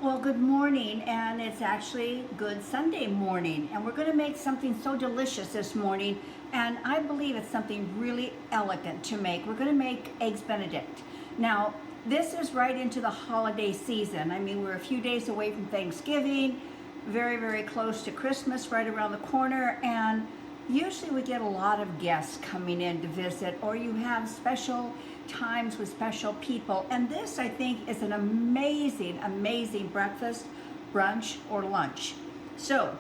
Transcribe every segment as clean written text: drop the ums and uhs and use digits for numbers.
Well, good morning, and it's actually Good Sunday morning, and we're going to make something so delicious this morning, and I believe it's something really elegant to make. We're going to make Eggs Benedict. Now, this is right into the holiday season. I mean, we're a few days away from Thanksgiving, very, very close to Christmas, right around the corner, and usually we get a lot of guests coming in to visit, or you have special times with special people. And this, I think, is an amazing, amazing breakfast, brunch, or lunch. So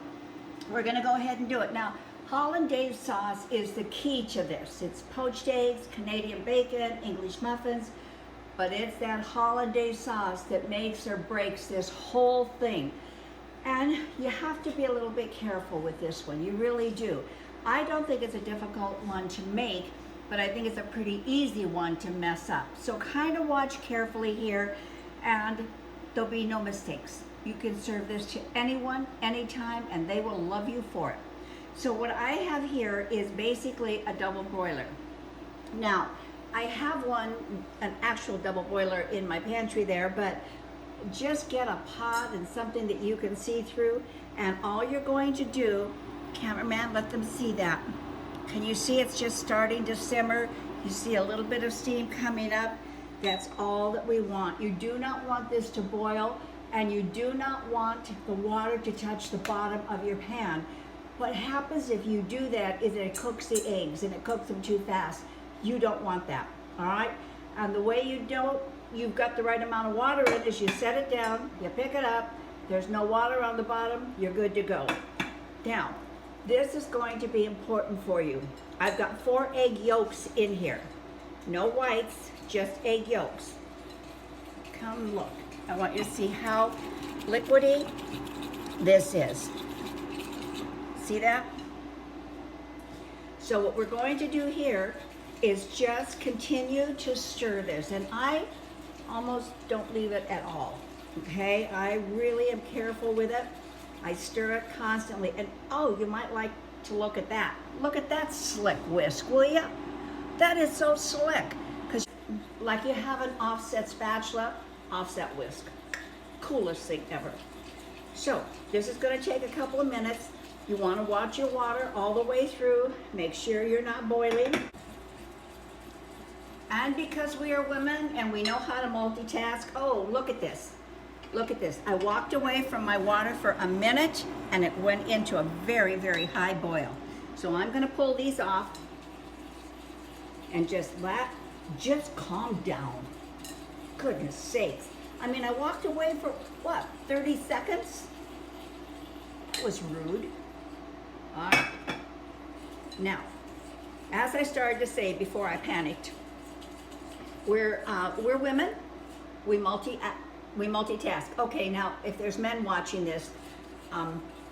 we're gonna go ahead and do it. Now, Hollandaise sauce is the key to this. It's poached eggs, Canadian bacon, English muffins, but it's that Hollandaise sauce that makes or breaks this whole thing. And you have to be a little bit careful with this one, you really do. I don't think it's a difficult one to make, but I think it's a pretty easy one to mess up. So kind of watch carefully here, and there'll be no mistakes. You can serve this to anyone, anytime, and they will love you for it. So what I have here is basically a double broiler. Now, I have an actual double broiler in my pantry there, but just get a pot and something that you can see through, and all you're going to do, cameraman, let them see that. Can you see it's just starting to simmer? You see a little bit of steam coming up. That's all that we want. You do not want this to boil, and you do not want the water to touch the bottom of your pan. What happens if you do that is it cooks the eggs, and it cooks them too fast. You don't want that, all right? And the way you've got the right amount of water in is you set it down, you pick it up, there's no water on the bottom, you're good to go. Now, this is going to be important for you. I've got 4 egg yolks in here. No whites, just egg yolks. Come look. I want you to see how liquidy this is. See that? So what we're going to do here is just continue to stir this. And I almost don't leave it at all, okay? I really am careful with it. I stir it constantly, and oh, you might like to look at that. Look at that slick whisk, will you? That is so slick, because like you have an offset spatula, offset whisk. Coolest thing ever. So this is going to take a couple of minutes. You want to watch your water all the way through. Make sure you're not boiling. And because we are women and we know how to multitask, oh, look at this. Look at this. I walked away from my water for a minute and it went into a very, very high boil. So I'm gonna pull these off and just calm down. Goodness sakes. I mean, I walked away for what, 30 seconds? That was rude. All right. Now, as I started to say before I panicked, we're women, we multitask. Okay, now if there's men watching this,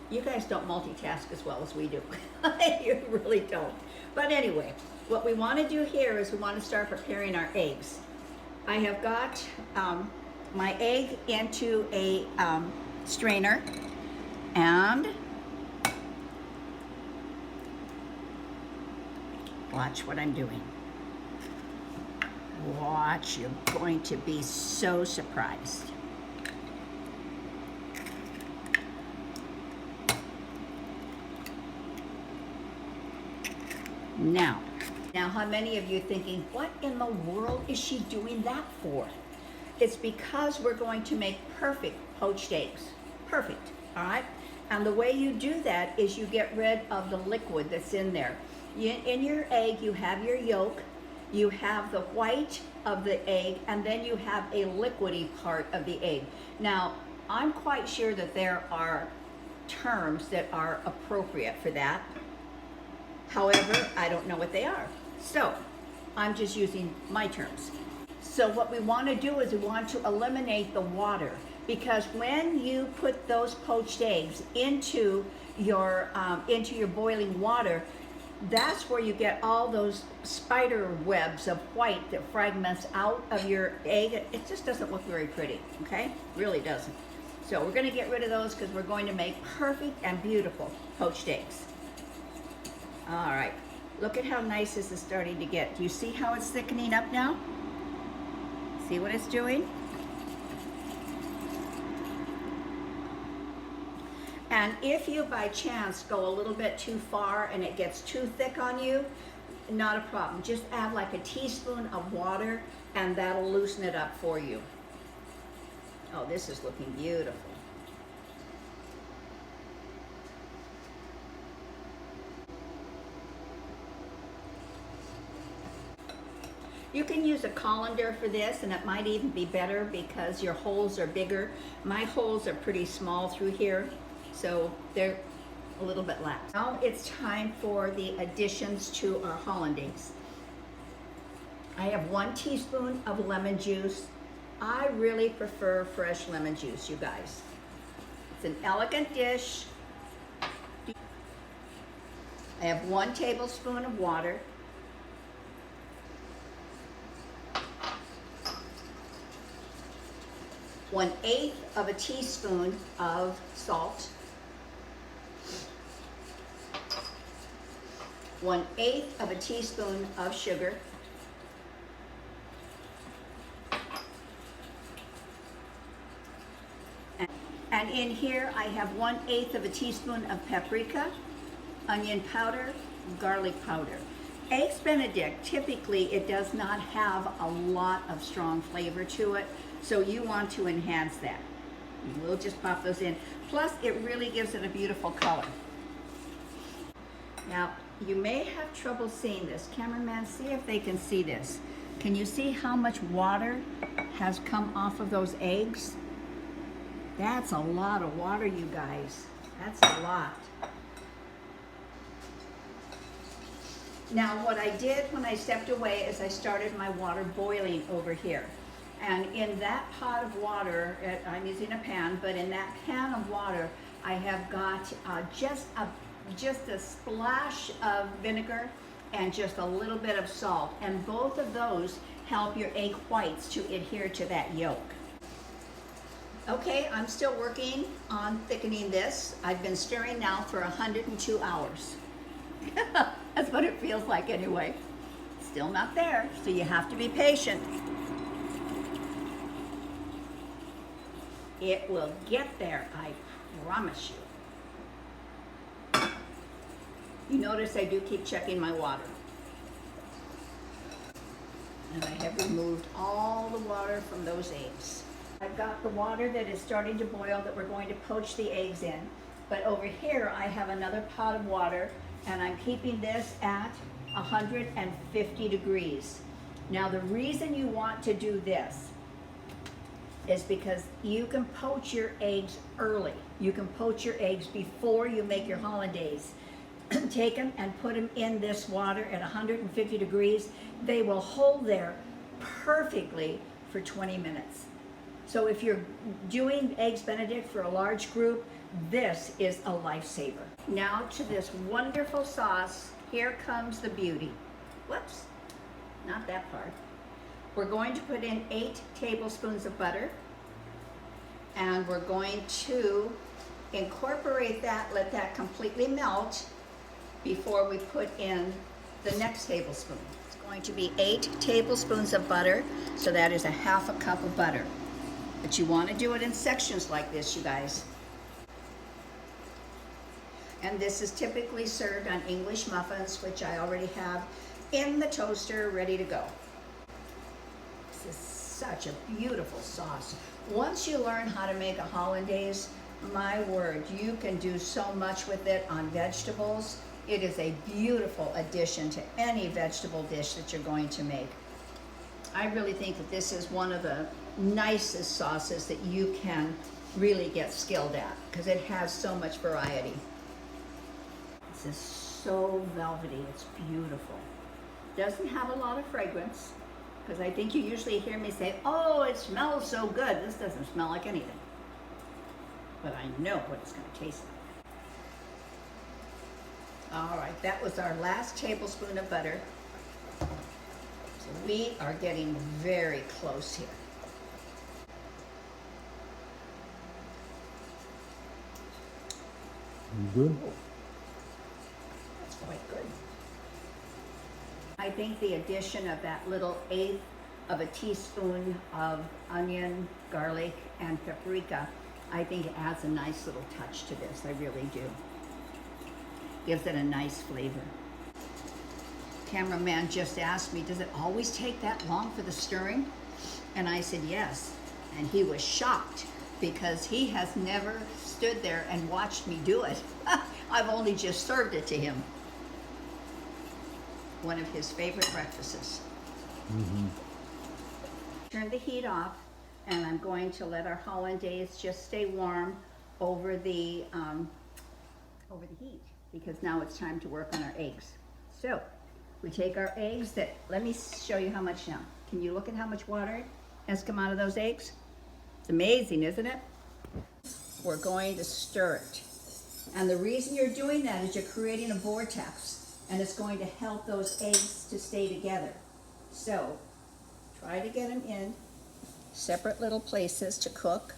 you guys don't multitask as well as we do. You really don't. But anyway, what we want to do here is we want to start preparing our eggs. I have got my egg into a strainer, and watch what I'm doing. Watch, you're going to be so surprised. Now how many of you are thinking, what in the world is she doing that for? It's because we're going to make perfect poached eggs. Perfect, all right? And the way you do that is you get rid of the liquid that's in there. In your egg, you have your yolk, you have the white of the egg, and then you have a liquidy part of the egg. Now, I'm quite sure that there are terms that are appropriate for that. However, I don't know what they are. So, I'm just using my terms. So what we want to do is we want to eliminate the water, because when you put those poached eggs into your boiling water, that's where you get all those spider webs of white that fragments out of your egg. It just doesn't look very pretty, okay? Really doesn't. So we're going to get rid of those because we're going to make perfect and beautiful poached eggs. All right, look at how nice this is starting to get. Do you see how it's thickening up now? See what it's doing? And if you by chance go a little bit too far and it gets too thick on you, not a problem. Just add like a teaspoon of water and that'll loosen it up for you. Oh, this is looking beautiful. You can use a colander for this, and it might even be better because your holes are bigger. My holes are pretty small through here, so they're a little bit lax. Now it's time for the additions to our hollandaise. I have 1 teaspoon of lemon juice. I really prefer fresh lemon juice, you guys. It's an elegant dish. I have 1 tablespoon of water. 1/8 of a teaspoon of salt. 1/8 of a teaspoon of sugar. And in here I have 1/8 of a teaspoon of paprika, onion powder, garlic powder. Eggs Benedict, typically it does not have a lot of strong flavor to it, so you want to enhance that. We'll just pop those in. Plus, it really gives it a beautiful color. Now, you may have trouble seeing this. Cameraman, see if they can see this. Can you see how much water has come off of those eggs? That's a lot of water, you guys. That's a lot. Now, what I did when I stepped away is I started my water boiling over here. And in that pot of water, I'm using a pan, but in that pan of water, I have got just a splash of vinegar and just a little bit of salt. And both of those help your egg whites to adhere to that yolk. Okay, I'm still working on thickening this. I've been stirring now for 102 hours. That's what it feels like anyway. Still not there, so you have to be patient. It will get there, I promise you. You notice I do keep checking my water. And I have removed all the water from those eggs. I've got the water that is starting to boil that we're going to poach the eggs in. But over here I have another pot of water, and I'm keeping this at 150 degrees. Now the reason you want to do this is because you can poach your eggs early. You can poach your eggs before you make your hollandaise. Take them and put them in this water at 150 degrees. They will hold there perfectly for 20 minutes. So if you're doing Eggs Benedict for a large group, this is a lifesaver. Now to this wonderful sauce, here comes the beauty. Whoops, not that part. We're going to put in 8 tablespoons of butter, and we're going to incorporate that, let that completely melt before we put in the next tablespoon. It's going to be 8 tablespoons of butter, so that is a 1/2 cup of butter. But you want to do it in sections like this, you guys. And this is typically served on English muffins, which I already have in the toaster ready to go. This is such a beautiful sauce. Once you learn how to make a hollandaise, my word, you can do so much with it on vegetables. It is a beautiful addition to any vegetable dish that you're going to make. I really think that this is one of the nicest sauces that you can really get skilled at because it has so much variety. This is so velvety, it's beautiful. Doesn't have a lot of fragrance because I think you usually hear me say, oh, it smells so good. This doesn't smell like anything. But I know what it's going to taste like. All right, that was our last tablespoon of butter. So we are getting very close here. Good. That's quite good. I think the addition of that little 1/8 of a teaspoon of onion, garlic, and paprika I think it adds a nice little touch to this. I really do. Gives it a nice flavor. Cameraman just asked me, does it always take that long for the stirring? And I said yes. And he was shocked because he has never stood there and watched me do it. I've only just served it to him. One of his favorite breakfasts. Mm-hmm. Turn the heat off, and I'm going to let our hollandaise just stay warm over the heat, because now it's time to work on our eggs. So we take our eggs that, let me show you how much now. Can you look at how much water has come out of those eggs? It's amazing, isn't it? We're going to stir it. And the reason you're doing that is you're creating a vortex, and it's going to help those eggs to stay together. So try to get them in separate little places to cook.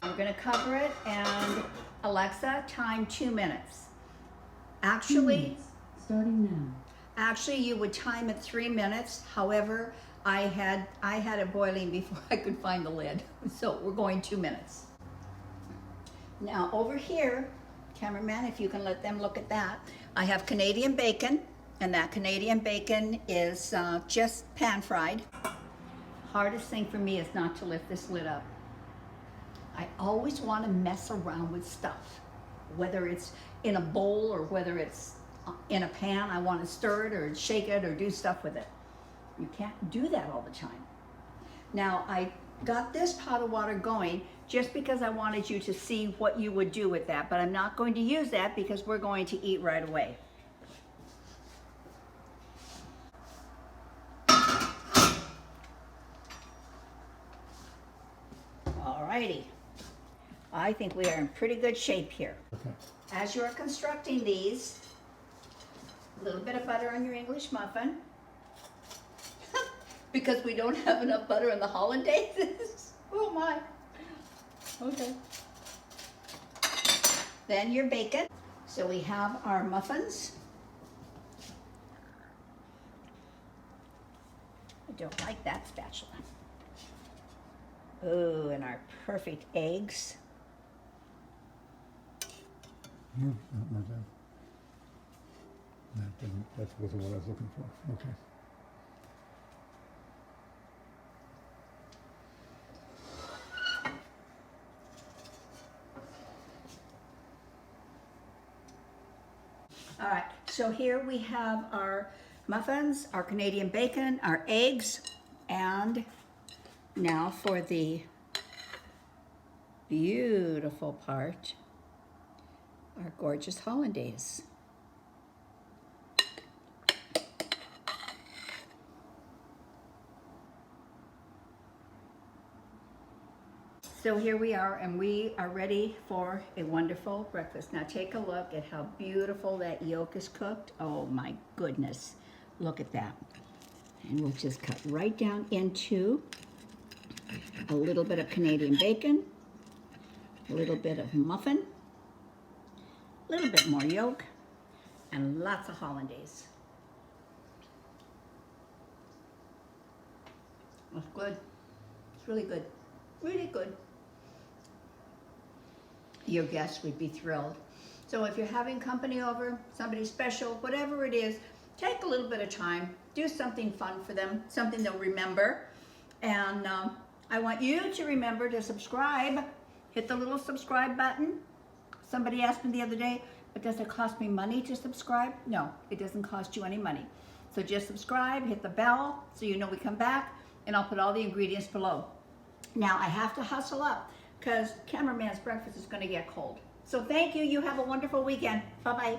I'm going to cover it, and Alexa, time 2 minutes. Actually, starting now. Actually, you would time it 3 minutes. However, I had it boiling before I could find the lid. So we're going 2 minutes. Now over here, cameraman, if you can let them look at that, I have Canadian bacon, and that Canadian bacon is just pan fried. Hardest thing for me is not to lift this lid up. I always want to mess around with stuff, whether it's in a bowl or whether it's in a pan. I want to stir it or shake it or do stuff with it. You can't do that all the time. Now I got this pot of water going just because I wanted you to see what you would do with that, but I'm not going to use that because we're going to eat right away. Alrighty. I think we are in pretty good shape here. Okay. As you're constructing these, a little bit of butter on your English muffin. Because we don't have enough butter in the hollandaises. Oh my. Okay. Then your bacon. So we have our muffins. I don't like that spatula. Oh, and our perfect eggs. That wasn't what I was looking for. Okay. All right, so here we have our muffins, our Canadian bacon, our eggs, and now for the beautiful part, our gorgeous hollandaise. So here we are, and we are ready for a wonderful breakfast. Now take a look at how beautiful that yolk is cooked. Oh my goodness, look at that. And we'll just cut right down into a little bit of Canadian bacon, a little bit of muffin, a little bit more yolk, and lots of hollandaise. That's good. It's really good. Really good. Your guests would be thrilled. So if you're having company over, somebody special, whatever it is, take a little bit of time, do something fun for them, something they'll remember. And I want you to remember to subscribe. Hit the little subscribe button. Somebody asked me the other day, but does it cost me money to subscribe? No, it doesn't cost you any money. So just subscribe, hit the bell so you know we come back, and I'll put all the ingredients below. Now I have to hustle up because cameraman's breakfast is going to get cold. So thank you. You have a wonderful weekend. Bye-bye.